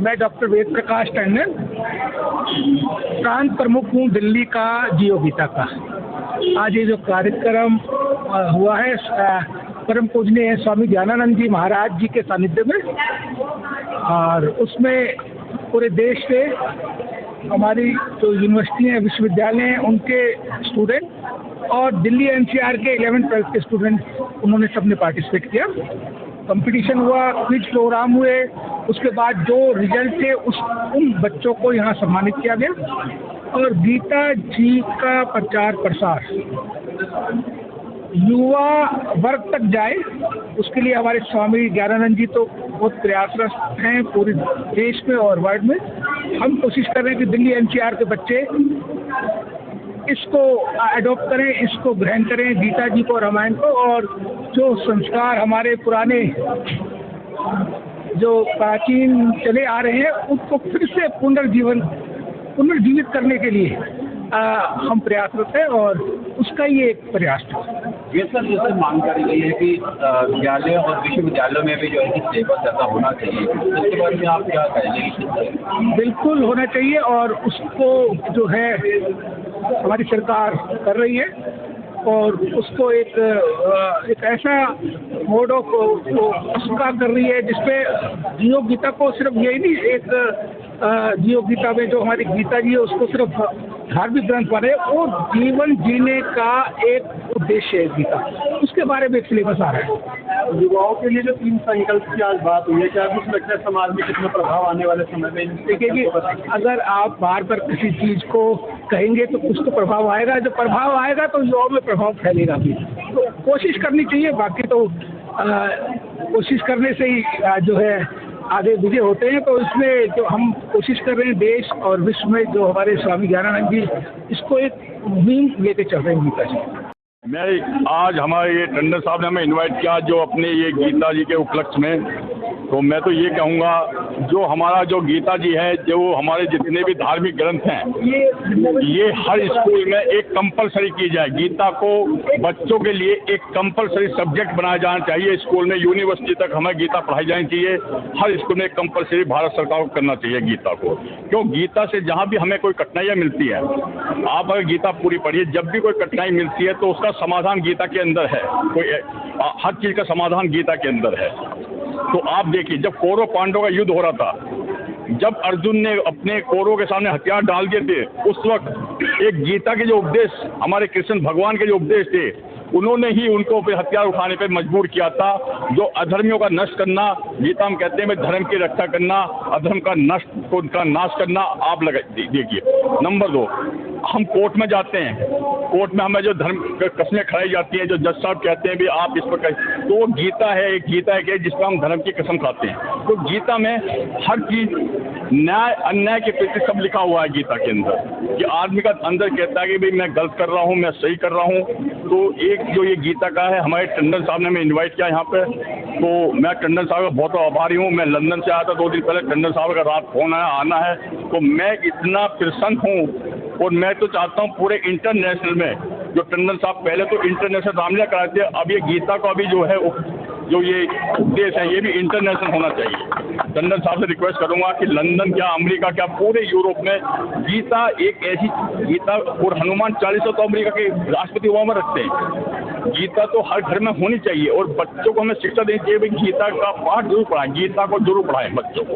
मैं डॉक्टर वेद प्रकाश टंडन, प्रांत प्रमुख हूँ दिल्ली का जियो गीता का। आज ये जो कार्यक्रम हुआ है परम पूजनीय स्वामी ज्ञानानंद जी महाराज जी के सानिध्य में, और उसमें पूरे देश से हमारी जो यूनिवर्सिटी हैं, विश्वविद्यालय हैं, उनके स्टूडेंट और दिल्ली एनसीआर के 11th-12th के स्टूडेंट, उन्होंने सबने पार्टिसिपेट किया। कंपटीशन हुआ, क्विज प्रोग्राम हुए, उसके बाद जो रिजल्ट थे उन बच्चों को यहाँ सम्मानित किया गया। और गीता जी का प्रचार प्रसार युवा वर्ग तक जाए, उसके लिए हमारे स्वामी ज्ञानानंद जी तो बहुत प्रयासरत हैं पूरे देश में और वर्ल्ड में। हम कोशिश कर रहे हैं कि दिल्ली एनसीआर के बच्चे इसको अडॉप्ट करें, इसको ग्रहण करें, गीता जी को, रामायण को, और जो संस्कार हमारे पुराने जो प्राचीन चले आ रहे हैं उसको फिर से पुनर्जीवित करने के लिए हम प्रयासरत हैं, और उसका ये एक प्रयास था। ये सर जैसे मांग कर रही है कि विद्यालय और विश्वविद्यालयों में भी जो है कि सिलेबस ज़्यादा होना चाहिए, इसके बारे में आप क्या कहेंगे? बिल्कुल होना चाहिए, और उसको जो है हमारी सरकार कर रही है, और उसको एक ऐसा मोड ऑफ स्वीकार कर रही है जिसपे जियो गीता को सिर्फ यही नहीं, एक जियो गीता में जो हमारी गीता जी है उसको सिर्फ धार्मिक ग्रंथ बने, वो जीवन जीने का एक उद्देश्य है गीता, उसके बारे में एक सिलेबस आ रहा है। युवाओं के लिए जो 3 संकल्प की आज बात हुई है, क्या कुछ लगता है समाज में कितना प्रभाव आने वाले समय में? देखिए कि अगर आप बार बार किसी चीज को कहेंगे तो कुछ तो प्रभाव आएगा, जो प्रभाव आएगा तो युवाओं में प्रभाव फैलेगा भी। तो कोशिश करनी चाहिए, बाकी तो कोशिश करने से ही जो है आगे विजय होते हैं। तो इसमें जो हम कोशिश कर रहे हैं देश और विश्व में, जो हमारे स्वामी ज्ञानानंद जी इसको एक मुहिम लेके चल रहे हैं गीता जी। मैं आज हमारे ये टंडन साहब ने हमें इनवाइट किया जो अपने ये गीता जी के उपलक्ष्य में, तो मैं तो ये कहूँगा जो हमारा जो गीता जी है, जो हमारे जितने भी धार्मिक ग्रंथ हैं, ये हर स्कूल में एक कंपलसरी की जाए। गीता को बच्चों के लिए एक कंपलसरी सब्जेक्ट बनाया जाना चाहिए स्कूल में, यूनिवर्सिटी तक हमें गीता पढ़ाई जानी चाहिए। हर स्कूल में कंपलसरी भारत सरकार को करना चाहिए गीता को, क्यों गीता से जहाँ भी हमें कोई कठिनाइयाँ मिलती है, आप अगर गीता पूरी पढ़िए, जब भी कोई कठिनाई मिलती है तो उसका समाधान गीता के अंदर है। कोई हर चीज का समाधान गीता के अंदर है। तो आप देखिए, जब कौरव पांडवों का युद्ध हो रहा था, जब अर्जुन ने अपने कौरवों के सामने हथियार डाल दिए थे, उस वक्त एक गीता के जो उपदेश, हमारे कृष्ण भगवान के जो उपदेश थे, उन्होंने ही उनको फिर हथियार उठाने पर मजबूर किया था। जो अधर्मियों का नष्ट करना, गीता में कहते हैं धर्म की रक्षा करना, अधर्म का नष्ट उनका नाश करना। आप देखिए, नंबर 2, हम कोर्ट में जाते हैं, कोर्ट में हमें जो धर्म कस्में खाई जाती हैं, जो जज साहब कहते हैं भी आप इस पर, तो वो गीता है, एक गीता है जिसमें हम धर्म की कसम खाते हैं। तो गीता में हर चीज न्याय अन्याय के प्रति सब लिखा हुआ है गीता के अंदर, कि आदमी का अंदर कहता है कि भाई मैं गलत कर रहा हूँ, मैं सही कर रहा हूँ। तो एक जो ये गीता का है, हमारे टंडन साहब ने हमें इन्वाइट किया यहाँ पे, तो मैं टंडन साहब का बहुत आभारी हूँ। मैं लंदन से आया था 2 दिन पहले, टंडन साहब का रात फोन आना है, तो मैं इतना प्रसन्न हूँ। और मैं तो चाहता हूँ पूरे इंटरनेशनल में, जो टंडन साहब पहले तो इंटरनेशनल रामलीला कराए थे, अब ये गीता का भी जो है जो ये उपदेश है ये भी इंटरनेशनल होना चाहिए। टंडन साहब से रिक्वेस्ट करूंगा कि लंदन क्या, अमेरिका क्या, पूरे यूरोप में गीता एक ऐसी गीता, और हनुमान चालीसा तो अमेरिका के राष्ट्रपति वहाँ में रखते हैं। गीता तो हर घर में होनी चाहिए, और बच्चों को हमें शिक्षा देनी चाहिए भाई गीता का पाठ जरूर पढ़ाएं, गीता को जरूर पढ़ाएं बच्चों को।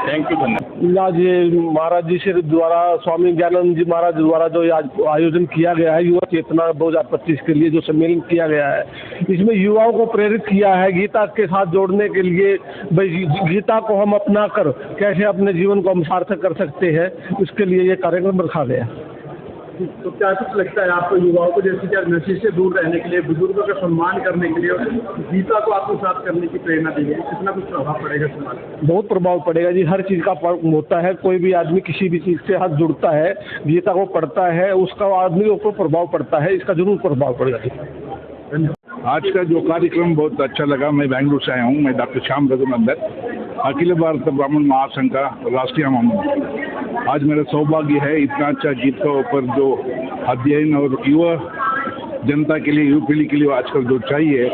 थैंक यू, धन्यवाद। आज ये महाराज जी से द्वारा, स्वामी ज्ञानानंद जी महाराज द्वारा जो आज आयोजन किया गया है युवा चेतना 2025 के लिए, जो सम्मेलन किया गया है, इसमें युवाओं को प्रेरित किया है गीता के साथ जोड़ने के लिए। भाई गीता को हम अपना कर कैसे अपने जीवन को हम सार्थक कर सकते हैं, इसके लिए ये कार्यक्रम रखा गया। तो क्या कुछ लगता है आपको युवाओं को, जैसे कि नशे से दूर रहने के लिए, बुजुर्गों का सम्मान करने के लिए और गीता को आत्मसात करने की प्रेरणा दी है, कितना कुछ प्रभाव पड़ेगा समाज? बहुत प्रभाव पड़ेगा जी। हर चीज़ का फर्क होता है, कोई भी आदमी किसी भी चीज़ से हाथ जुड़ता है, गीता को पढ़ता है, उसका आदमी के ऊपर प्रभाव पड़ता है, इसका जरूर प्रभाव पड़ेगा जी। आज का जो कार्यक्रम बहुत अच्छा लगा। मैं बेंगलुरु से आया हूँ। मैं डॉक्टर श्याम रघुनंदन, अखिल भारत ब्राह्मण महासंघ का राष्ट्रीय महामंत्री। आज मेरा सौभाग्य है इतना अच्छा गीत का ऊपर जो अध्ययन और युवा जनता के लिए, युवा पीढ़ी के लिए आजकल जो चाहिए,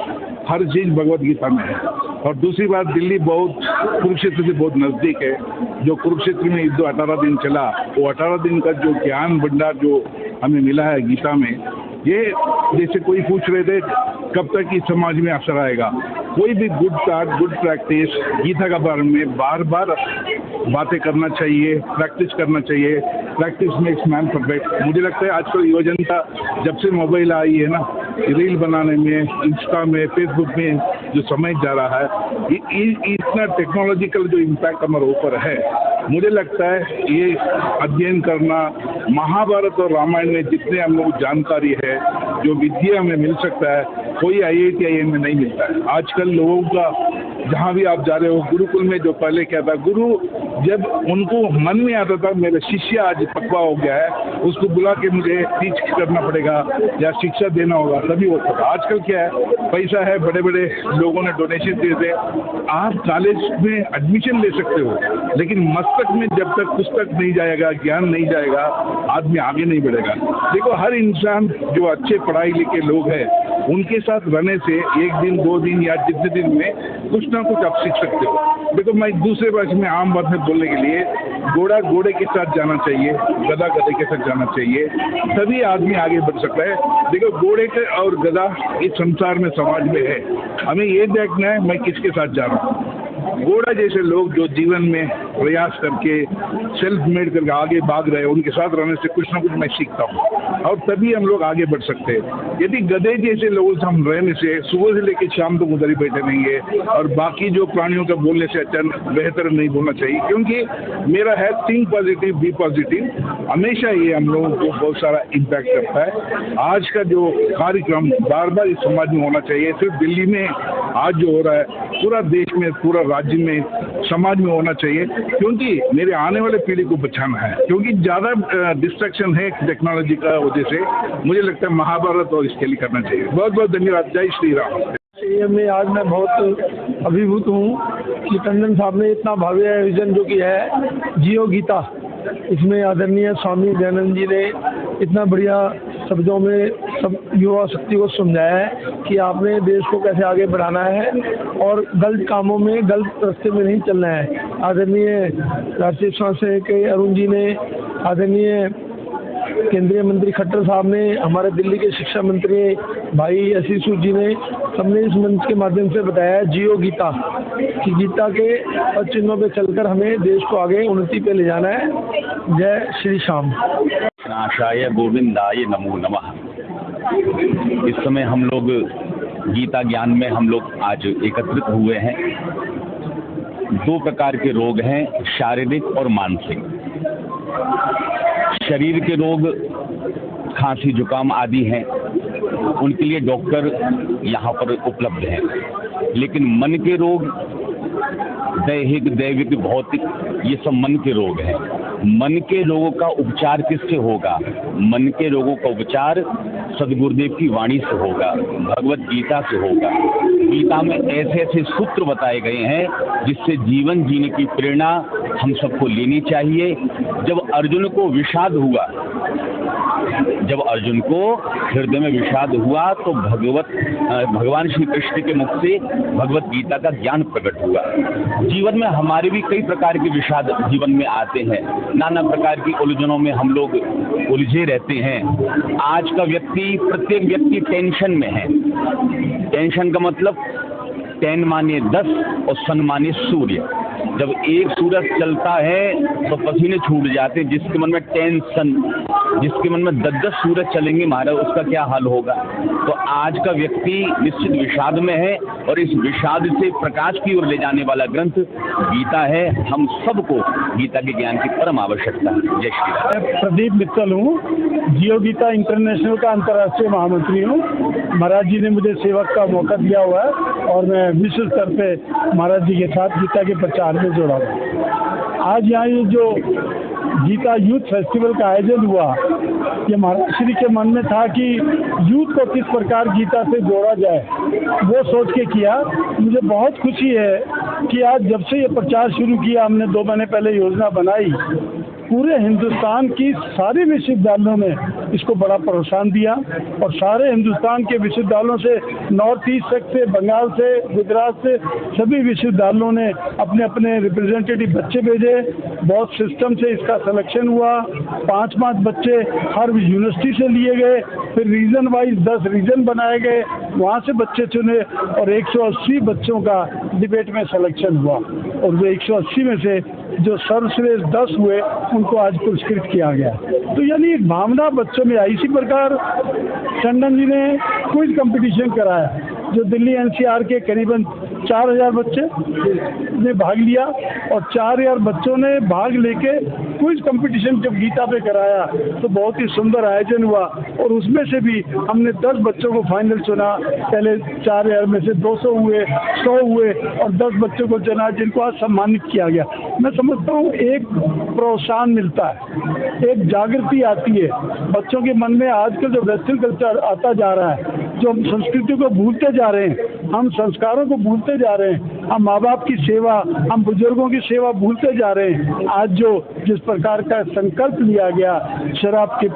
हर चीज़ भगवत गीता में है। और दूसरी बात, दिल्ली बहुत कुरुक्षेत्र से बहुत नज़दीक है। जो कुरुक्षेत्र में युद्ध 18 दिन चला, वो 18 दिन का जो ज्ञान भंडार जो हमें मिला है गीता में, ये जैसे कोई पूछ रहे थे कब तक इस समाज में असर आएगा। कोई भी good thought, good practice Gita के बारे में बार बार बातें करना चाहिए, प्रैक्टिस करना चाहिए। Practice makes man perfect. मुझे लगता है आजकल युवा जनता जब से मोबाइल आई है ना, रील बनाने में, इंस्टा में, फेसबुक में जो समय जा रहा है, इतना टेक्नोलॉजिकल जो इम्पैक्ट हमारे ऊपर है, मुझे लगता है ये अध्ययन करना, महाभारत और रामायण में जितने हम लोग जानकारी है, जो विद्या हमें मिल सकता है, कोई IIT में नहीं मिलता है। आजकल लोगों का जहाँ भी आप जा रहे हो, गुरुकुल में जो पहले क्या था, गुरु जब उनको मन में आता था मेरा शिष्य आज पक्वा हो गया है, उसको बुला के मुझे टीच करना पड़ेगा या शिक्षा देना होगा, तभी होता था। आजकल क्या है, पैसा है, बड़े बड़े लोगों ने डोनेशन दिए थे, आप कॉलेज में एडमिशन ले सकते हो, लेकिन मस्तक में जब तक पुस्तक नहीं जाएगा, ज्ञान नहीं जाएगा, आदमी आगे नहीं बढ़ेगा। देखो, हर इंसान जो अच्छे पढ़ाई लिखे लोग हैं, उनके साथ रहने से एक दिन, 2 दिन या जितने दिन में कुछ ना कुछ आप सीख सकते हो। देखो, मैं दूसरे भाषा में आम बात में बोलने के लिए, घोड़ा घोड़े के साथ जाना चाहिए, गधा गधे के साथ जाना चाहिए, तभी आदमी आगे बढ़ सकता है। देखो, घोड़े के और गधा इस संसार में, समाज में है, हमें ये देखना है मैं किसके साथ जा रहा हूँ। घोड़ा जैसे लोग जो जीवन में प्रयास करके सेल्फ मेड करके आगे भाग रहे हैं, उनके साथ रहने से कुछ ना कुछ मैं सीखता हूँ और तभी हम लोग आगे बढ़ सकते हैं। यदि गधे जैसे लोगों से हम रहने से सुबह से लेकर शाम तक उधर ही बैठे रहेंगे और बाकी जो प्राणियों का बोलने से अच्छा बेहतर नहीं बोलना चाहिए, क्योंकि मेरा है थिंक पॉजिटिव बी पॉजिटिव, हमेशा ये हम लोगों को बहुत सारा इम्पैक्ट करता है। आज का जो कार्यक्रम बार बार इस समाज में होना चाहिए, सिर्फ दिल्ली में आज जो हो रहा है, पूरा देश में, पूरा राज्य में, समाज में होना चाहिए, क्योंकि मेरे आने वाले पीढ़ी को बचाना है। क्योंकि ज़्यादा डिस्ट्रैक्शन है टेक्नोलॉजी का वजह से, मुझे लगता है महाभारत और इसके लिए करना चाहिए। बहुत बहुत धन्यवाद। जय श्री राम। में आज मैं बहुत अभिभूत हूँ कि टंडन साहब ने इतना भव्य आयोजन जो किया है, जियो गीता, इसमें आदरणीय स्वामी दयानंद जी ने इतना बढ़िया शब्दों में सब युवा शक्ति को समझाया है कि आपने देश को कैसे आगे बढ़ाना है और गलत कामों में, गलत रास्ते में नहीं चलना है। आदरणीय राष्ट्रीय स्वयंसेवक के अरुण जी ने, आदरणीय केंद्रीय मंत्री खट्टर साहब ने, हमारे दिल्ली के शिक्षा मंत्री भाई आशीषू जी ने, सबने इस मंच के माध्यम से बताया जियो गीता, कि गीता के चिन्हों पे चलकर हमें देश को आगे उन्नति पे ले जाना है। जय श्री श्याम। नाशाय गोविंदाय नमो नमः। इस समय हम लोग गीता ज्ञान में हम लोग आज एकत्रित हुए हैं। 2 प्रकार के रोग हैं, शारीरिक और मानसिक। शरीर के रोग खांसी जुकाम आदि हैं, उनके लिए डॉक्टर यहाँ पर उपलब्ध हैं। लेकिन मन के रोग, दैहिक, दैविक, भौतिक, ये सब मन के रोग हैं। मन के रोगों का उपचार किससे होगा? मन के रोगों का उपचार सदगुरुदेव की वाणी से होगा, भगवत गीता से होगा। गीता में ऐसे ऐसे सूत्र बताए गए हैं जिससे जीवन जीने की प्रेरणा हम सबको लेनी चाहिए। जब अर्जुन को विषाद हुआ, जब अर्जुन को हृदय में विषाद हुआ, तो भगवान श्री कृष्ण के मुख से भगवत गीता का ज्ञान प्रकट हुआ। जीवन में हमारे भी कई प्रकार के विषाद जीवन में आते हैं, नाना प्रकार की उलझनों में हम लोग उलझे रहते हैं। आज का व्यक्ति, प्रत्येक व्यक्ति टेंशन में है। टेंशन का मतलब 10 माने 10 और सन माने सूर्य। जब एक सूरज चलता है तो पसीने छूट जाते हैं। जिसके मन में टेंशन, जिसके मन में 10-10 सूरज चलेंगे महाराज, उसका क्या हाल होगा? तो आज का व्यक्ति निश्चित विषाद में है और इस विषाद से प्रकाश की ओर ले जाने वाला ग्रंथ गीता है। हम सबको गीता के ज्ञान की परम आवश्यकता है। जय श्री राम। मैं प्रदीप मित्तल हूँ, जियो गीता इंटरनेशनल का अंतर्राष्ट्रीय महामंत्री हूँ। महाराज जी ने मुझे सेवक का मौका दिया हुआ है और मैं विश्व स्तर पे महाराज जी के साथ गीता के प्रचार में जुड़ा हूँ। आज यहाँ ये जो गीता यूथ फेस्टिवल का आयोजन हुआ, ये महाराज श्री के मन में था कि यूथ को किस प्रकार गीता से जोड़ा जाए, वो सोच के किया। मुझे बहुत खुशी है कि आज जब से ये प्रचार शुरू किया, हमने 2 महीने पहले योजना बनाई पूरे हिंदुस्तान की सारे विश्वविद्यालयों ने इसको बड़ा प्रोत्साहन दिया और सारे हिंदुस्तान के विश्वविद्यालयों से नॉर्थ ईस्ट तक से, बंगाल से, गुजरात से सभी विश्वविद्यालयों ने अपने अपने रिप्रेजेंटेटिव बच्चे भेजे। बहुत सिस्टम से इसका सिलेक्शन हुआ। 5-5 बच्चे हर यूनिवर्सिटी से लिए गए, फिर रीजन वाइज 10 रीजन बनाए गए, वहाँ से बच्चे चुने और 180 बच्चों का डिबेट में सिलेक्शन हुआ और वो 180 में से जो सर्वश्रेष्ठ 10 हुए उनको आज पुरस्कृत किया गया। तो यानी एक भावना बच्चों में आई। इसी प्रकार टंडन जी ने क्विज कंपटीशन कराया जो दिल्ली एनसीआर के करीबन 4000 बच्चे ने भाग लिया और 4000 बच्चों ने भाग लेके क्विज कंपटीशन जब गीता पे कराया तो बहुत ही सुंदर आयोजन हुआ और उसमें से भी हमने 10 बच्चों को फाइनल चुना। पहले 4000 में से 200 हुए, 100 हुए और 10 बच्चों को चुना जिनको आज सम्मानित किया गया। मैं समझता हूँ एक प्रोत्साहन मिलता है, एक जागृति आती है बच्चों के मन में। आजकल जो वेस्टर्न कल्चर आता जा रहा है, जो हम संस्कृति को भूलते जा रहे हैं, हम संस्कारों को भूलते जा रहे हैं, हम माँ बाप की सेवा, हम बुजुर्गों की सेवा भूलते जा रहे हैं। आज जो जिस प्रकार का संकल्प लिया गया शराब के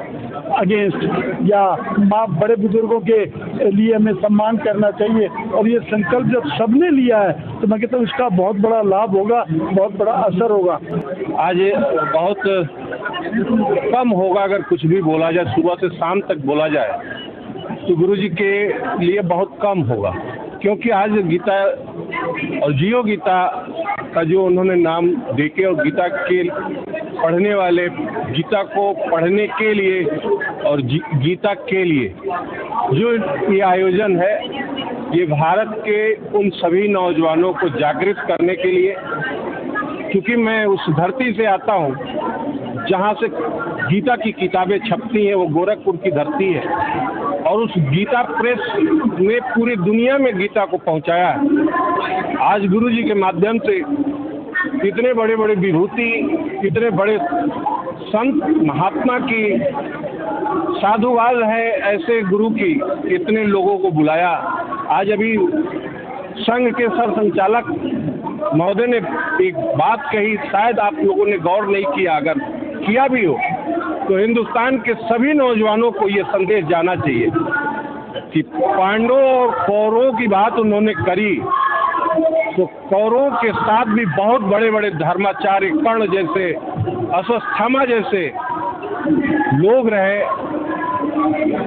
अगेंस्ट या माँ बड़े बुजुर्गों के लिए हमें सम्मान करना चाहिए और ये संकल्प जब सबने लिया है तो मैं कहता हूँ इसका बहुत बड़ा लाभ होगा, बहुत बड़ा असर होगा। आज बहुत कम होगा अगर कुछ भी बोला जाए, सुबह से शाम तक बोला जाए तो गुरुजी के लिए बहुत कम होगा, क्योंकि आज गीता और जियो गीता का जो उन्होंने नाम देके और गीता के पढ़ने वाले, गीता को पढ़ने के लिए और गीता के लिए जो ये आयोजन है, ये भारत के उन सभी नौजवानों को जागृत करने के लिए, क्योंकि मैं उस धरती से आता हूँ जहाँ से गीता की किताबें छपती हैं, वो गोरखपुर की धरती है और उस गीता प्रेस ने पूरी दुनिया में गीता को पहुंचाया है। आज गुरुजी के माध्यम से इतने बड़े बड़े विभूति, इतने बड़े संत महात्मा की साधुवाद है, ऐसे गुरु की इतने लोगों को बुलाया। आज अभी संघ के सर संचालक महोदय ने एक बात कही, शायद आप लोगों ने गौर नहीं किया, अगर किया भी हो तो हिंदुस्तान के सभी नौजवानों को ये संदेश जाना चाहिए कि पांडवों और कौरवों की बात उन्होंने करी तो कौरवों के साथ भी बहुत बड़े बड़े धर्माचार्य, कर्ण जैसे, अश्वत्थामा जैसे लोग रहे,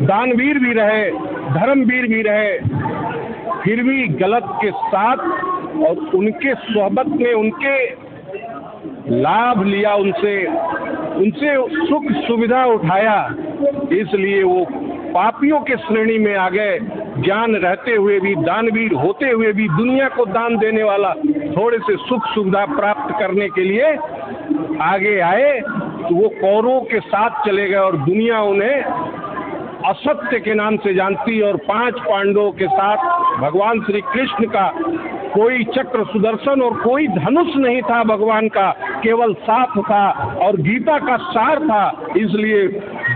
दानवीर भी रहे, धर्मवीर भी रहे, फिर भी गलत के साथ और उनके सोहबत में उनके लाभ लिया, उनसे सुख सुविधा उठाया, इसलिए वो पापियों के श्रेणी में आ गए। ज्ञान रहते हुए भी, दानवीर होते हुए भी, दुनिया को दान देने वाला, थोड़े से सुख सुविधा प्राप्त करने के लिए आगे आए तो वो कौरवों के साथ चले गए और दुनिया उन्हें असत्य के नाम से जानती। और 5 पांडवों के साथ भगवान श्री कृष्ण का कोई चक्र सुदर्शन और कोई धनुष नहीं था, भगवान का केवल साफ था और गीता का सार था। इसलिए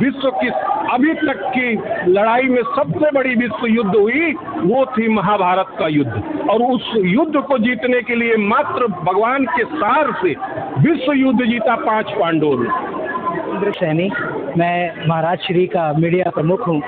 विश्व की अभी तक की लड़ाई में सबसे बड़ी विश्व युद्ध हुई, वो थी महाभारत का युद्ध, और उस युद्ध को जीतने के लिए मात्र भगवान के सार से विश्व युद्ध जीता 5 पांडवों ने। सैनी, मैं महाराज श्री का मीडिया प्रमुख हूँ,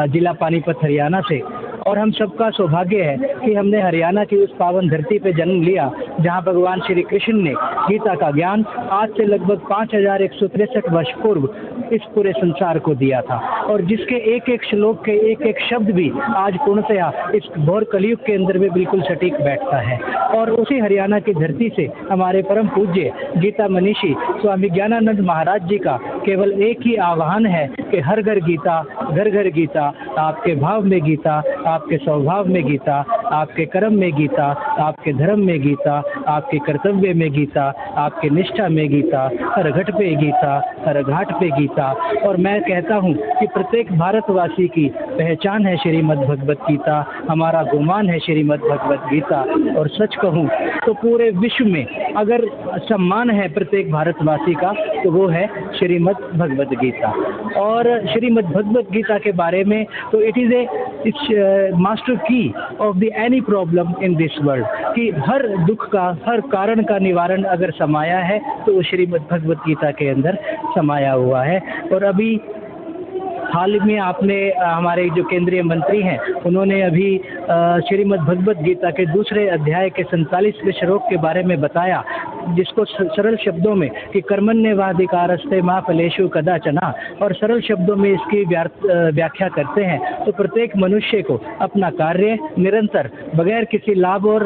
जिला पानीपत हरियाणा से। और हम सबका सौभाग्य है कि हमने हरियाणा की उस पावन धरती पे जन्म लिया जहाँ भगवान श्री कृष्ण ने गीता का ज्ञान आज से लगभग 5163 वर्ष पूर्व इस पूरे संसार को दिया था, और जिसके एक एक श्लोक के एक एक शब्द भी आज पूर्णतया इस घोर कलयुग के अंदर में बिल्कुल सटीक बैठता है। और उसी हरियाणा की धरती से हमारे परम पूज्य गीता मनीषी स्वामी ज्ञानानंद महाराज जी का केवल एक ही आह्वान है कि हर घर गीता, घर घर गीता, आपके भाव में गीता, आपके स्वभाव में गीता, आपके कर्म में गीता, आपके धर्म में गीता, आपके कर्तव्य में गीता, आपके निष्ठा में गीता, हर घट पे गीता, हर घाट पे गीता। और मैं कहता हूँ कि प्रत्येक भारतवासी की पहचान है श्रीमद् भगवत गीता, हमारा गुमान है श्रीमद् भगवत गीता। और सच कहूँ तो पूरे विश्व में अगर सम्मान है प्रत्येक भारतवासी का तो वो है श्रीमद् भगवत गीता। और श्रीमद् भगवत गीता के बारे में तो इट इज़ ए मास्टर की of the any problem in this world. कि हर दुख का, हर कारण का निवारण अगर समाया है तो वो श्रीमद् भगवत गीता के अंदर समाया हुआ है। और अभी हाल में आपने हमारे जो केंद्रीय मंत्री हैं उन्होंने अभी श्रीमद् भगवत गीता के दूसरे अध्याय के 47वें श्लोक के बारे में बताया, जिसको सरल शब्दों में कि कर्मण्येवाधिकारस्ते मा फलेषु कदाचन, और सरल शब्दों में इसकी व्याख्या करते हैं तो प्रत्येक मनुष्य को अपना कार्य निरंतर बगैर किसी लाभ और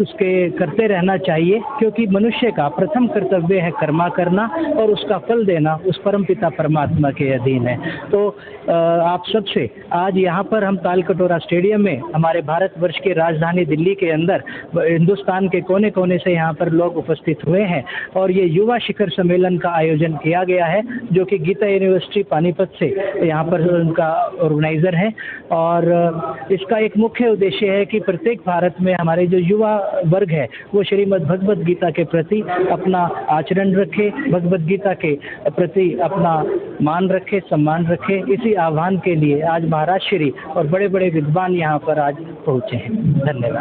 उसके करते रहना चाहिए, क्योंकि मनुष्य का प्रथम कर्तव्य है कर्मा करना और उसका फल देना उस परमपिता परमात्मा के अधीन है। तो आप सबसे आज यहाँ पर हम तालकटोरा स्टेडियम में हमारे भारतवर्ष की राजधानी दिल्ली के अंदर हिंदुस्तान के कोने कोने से यहाँ पर लोग उपस्थित हुए हैं और ये युवा शिखर सम्मेलन का आयोजन किया गया है, जो कि गीता यूनिवर्सिटी पानीपत से यहाँ पर उनका ऑर्गेनाइजर है। और इसका एक मुख्य उद्देश्य है कि प्रत्येक भारत में हमारे जो युवा वर्ग है वो श्रीमद् भगवत गीता के प्रति अपना आचरण रखे, भगवत गीता के प्रति अपना मान रखे, सम्मान रखे। इसी आह्वान के लिए आज महाराज श्री और बड़े बड़े विद्वान यहाँ पर आज पहुँचे हैं। धन्यवाद।